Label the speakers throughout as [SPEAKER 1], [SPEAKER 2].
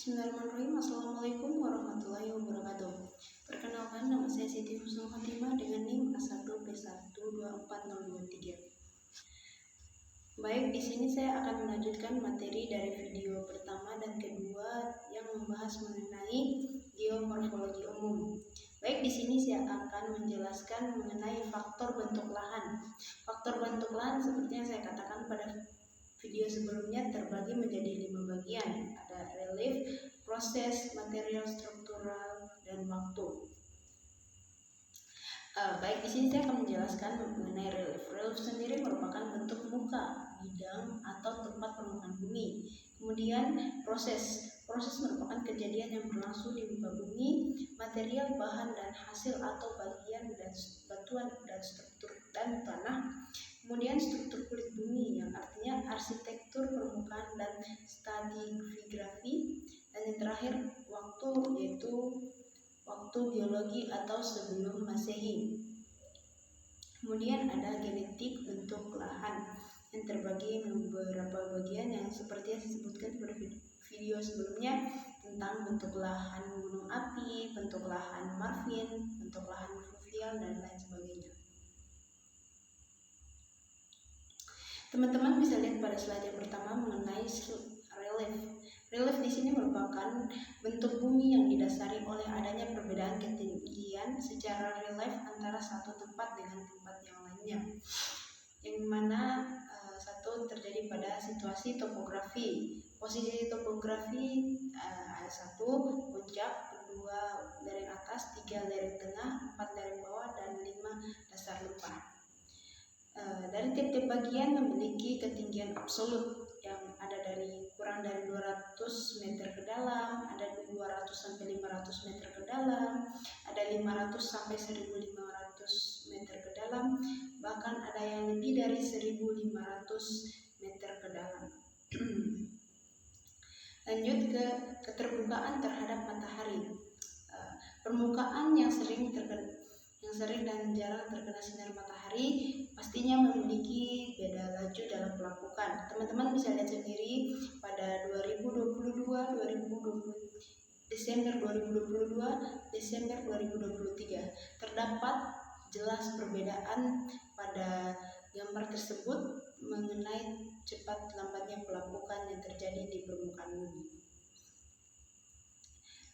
[SPEAKER 1] Bismillahirrahmanirrahim. Assalamualaikum warahmatullahi wabarakatuh. Perkenalkan, nama saya Siti Husnul Khotimah dengan NIM A1B1240223. Baik, di sini saya akan melanjutkan materi dari video pertama dan kedua yang membahas mengenai geomorfologi umum. Baik, di sini saya akan menjelaskan mengenai faktor bentuk lahan. Faktor bentuk lahan seperti yang saya katakan pada video sebelumnya terbagi menjadi 5 bagian. Ada relief, proses, material struktural, dan waktu. Baik, di sini saya akan menjelaskan mengenai relief. Relief sendiri merupakan bentuk muka, bidang, atau tempat permukaan bumi. Kemudian proses merupakan kejadian yang berlangsung di muka bumi, material, bahan, dan hasil atau bagian dan batuan dan struktur dan tanah. Kemudian struktur kulit bumi yang artinya arsitektur permukaan dan stratigrafi, dan yang terakhir waktu, yaitu waktu geologi atau sebelum Masehi. Kemudian ada genetik bentuk lahan yang terbagi beberapa bagian yang seperti yang disebutkan pada video sebelumnya tentang bentuk lahan gunung api, bentuk lahan marvin, bentuk lahan fluvial, dan lain sebagainya. Teman-teman bisa lihat pada slide yang pertama mengenai relief. Relief di sini merupakan bentuk bumi yang didasari oleh adanya perbedaan ketinggian secara relief antara satu tempat dengan tempat yang lainnya, yang mana satu terjadi pada situasi topografi. Posisi topografi ada 1 puncak, 2 lereng atas, 3 lereng tengah, 4 lereng bawah, dan 5 dasar lembah. Dari tiap-tiap bagian memiliki ketinggian absolut yang ada dari kurang dari 200 meter ke dalam, ada 200 sampai 500 meter ke dalam, ada 500 sampai 1500 meter ke dalam, bahkan ada yang lebih dari 1500 meter ke dalam. Lanjut ke keterbukaan terhadap matahari. Permukaan yang sering dan jarang terkena sinar matahari pastinya memiliki beda laju dalam pelapukan. Teman-teman bisa lihat sendiri pada Desember 2022, Desember 2023 terdapat jelas perbedaan pada gambar tersebut mengenai cepat lambatnya pelapukan yang terjadi di permukaan bumi.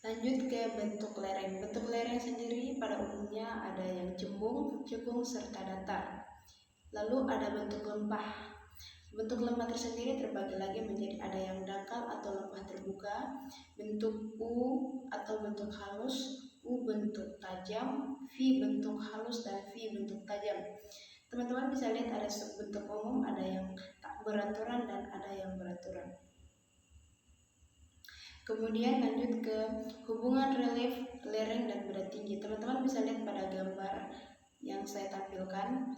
[SPEAKER 1] Lanjut ke bentuk lereng. Bentuk lereng sendiri pada umumnya ada yang cembung, serta datar. Lalu ada bentuk lembah. Bentuk lembah tersendiri terbagi lagi menjadi ada yang dangkal atau lembah terbuka, bentuk U atau bentuk halus, U bentuk tajam, V bentuk halus, dan V bentuk tajam. Teman-teman bisa lihat ada bentuk umum, ada yang tak beraturan, dan ada yang beraturan. Kemudian lanjut ke hubungan relief, lereng, dan beda tinggi. Teman-teman bisa lihat pada gambar yang saya tampilkan,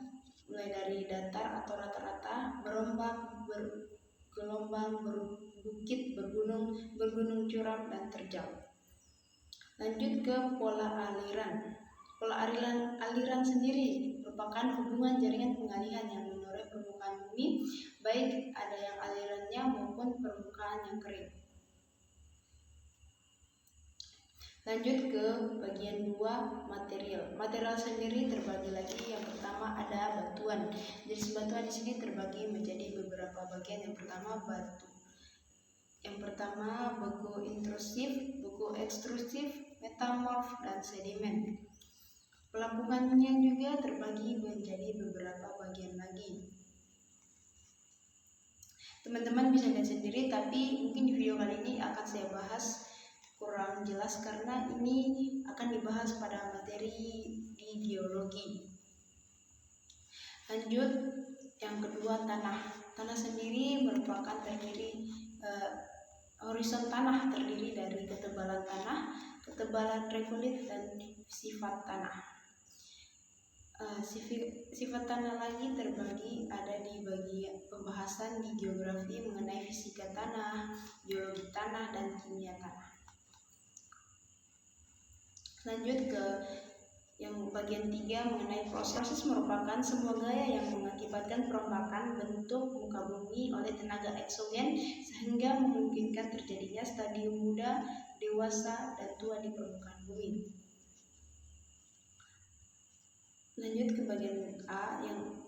[SPEAKER 1] mulai dari datar atau rata-rata, berombak, bergelombang, berbukit, bergunung curam, dan terjal. Lanjut ke pola aliran. Pola aliran sendiri merupakan hubungan jaringan pengalihan yang menoreh permukaan bumi, baik ada yang alirannya maupun permukaan yang kering. Lanjut ke bagian 2, material. Material sendiri terbagi lagi. Yang pertama ada batuan. Jenis batuan di sini terbagi menjadi beberapa bagian. Yang pertama batu. Yang pertama beku intrusif, beku ekstrusif, metamorf, dan sedimen. Pelapukannya juga terbagi menjadi beberapa bagian lagi. Teman-teman bisa lihat sendiri, tapi mungkin di video kali ini akan saya bahas kurang jelas karena ini akan dibahas pada materi di geologi. Lanjut, yang kedua tanah. Tanah sendiri merupakan horizon tanah terdiri dari ketebalan tanah, ketebalan regolith, dan sifat tanah. Sifat tanah lagi terbagi ada di bagian pembahasan di geografi mengenai fisika tanah, geologi tanah, dan kimia tanah. Lanjut ke Yang bagian 3 mengenai proses merupakan semua gaya yang mengakibatkan perombakan bentuk muka bumi oleh tenaga eksogen sehingga memungkinkan terjadinya stadium muda, dewasa, dan tua di permukaan bumi. Lanjut ke bagian A yang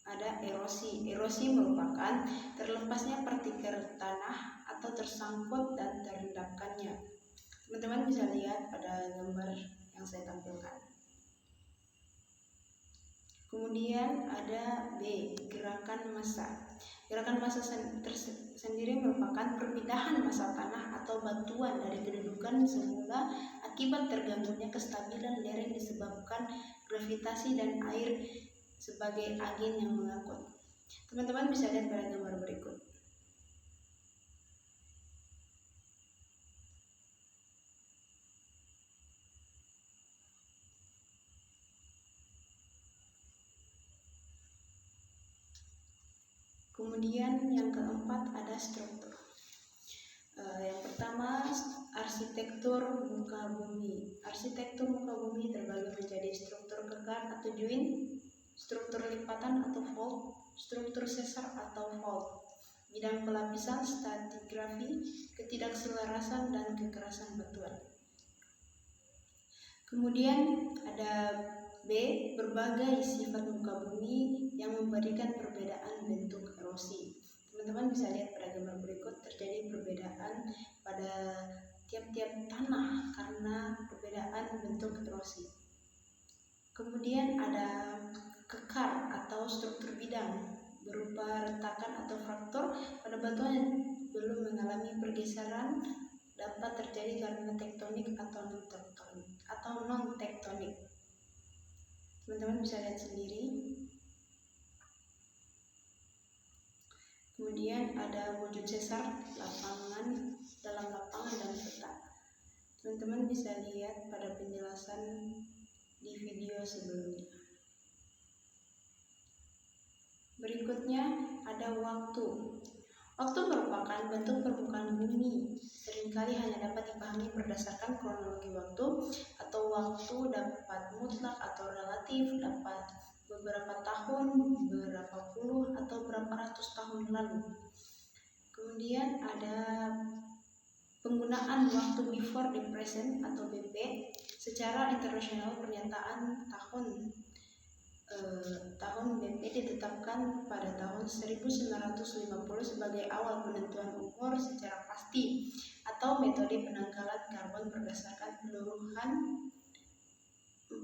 [SPEAKER 1] ada erosi. Erosi merupakan terlepasnya partikel tanah atau tersangkut dan terendapkannya. Teman-teman bisa lihat pada gambar yang saya tampilkan. Kemudian ada B, gerakan massa. Gerakan massa sendiri merupakan perpindahan massa tanah atau batuan dari kedudukan semula akibat terganggunya kestabilan lereng disebabkan gravitasi dan air sebagai agen yang mengangkut. Teman-teman bisa lihat pada gambar berikut. Kemudian yang keempat ada struktur. Yang pertama arsitektur muka bumi. Arsitektur muka bumi terbagi menjadi struktur kekar atau joint, struktur lipatan atau fold, struktur sesar atau fault, bidang pelapisan, stratigrafi, ketidakselarasan, dan kekerasan batuan. Kemudian ada B, berbagai sifat muka bumi yang memberikan perbedaan bentuk erosi. Teman-teman bisa lihat pada gambar berikut, terjadi perbedaan pada tiap-tiap tanah karena perbedaan bentuk erosi. Kemudian ada kekar atau struktur bidang berupa retakan atau fraktur pada batuan yang belum mengalami pergeseran, dapat terjadi karena tektonik atau non-tektonik. Teman-teman bisa lihat sendiri. Kemudian ada wujud sesar dalam lapangan dan peta. Teman-teman bisa lihat pada penjelasan di video sebelumnya. Berikutnya ada waktu. Waktu merupakan bentuk permukaan bumi. Seringkali hanya dapat dipahami berdasarkan kronologi waktu, atau waktu dapat mutlak atau relatif, dapat beberapa tahun, beberapa puluh, atau berapa ratus tahun lalu. Kemudian ada penggunaan waktu before the present atau BP. Secara internasional pernyataan tahun BP ditetapkan pada tahun 1950 sebagai awal penentuan umur secara pasti atau metode penanggalan karbon berdasarkan peluruhan 14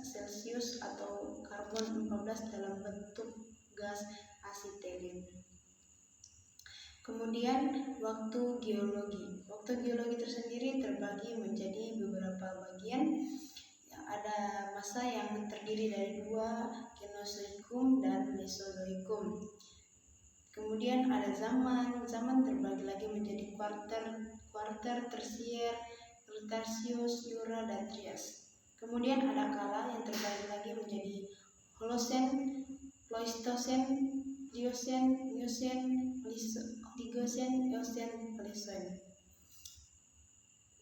[SPEAKER 1] Celsius atau karbon 14 dalam bentuk gas asitelen. Kemudian waktu geologi. Waktu geologi tersendiri terbagi menjadi beberapa bagian. Ada masa yang terdiri dari 2, Kenozoikum dan Mesozoikum. Kemudian ada zaman terbagi lagi menjadi kuarter, tersier, tertius, jura, dan trias. Kemudian ada kala yang terbagi lagi menjadi Holosen, Pleistosen, Pliocene, Miocene, Oligocene, Eocene, Pliocene.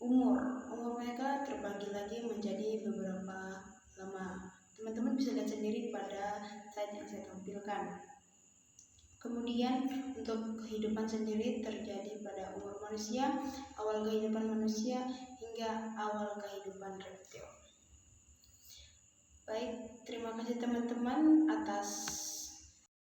[SPEAKER 1] Umur mereka terbagi lagi menjadi beberapa lama. Teman-teman bisa lihat sendiri pada slide yang saya tampilkan. Kemudian untuk kehidupan sendiri terjadi pada umur manusia, awal kehidupan manusia, hingga awal kehidupan reptil. Baik, terima kasih teman-teman atas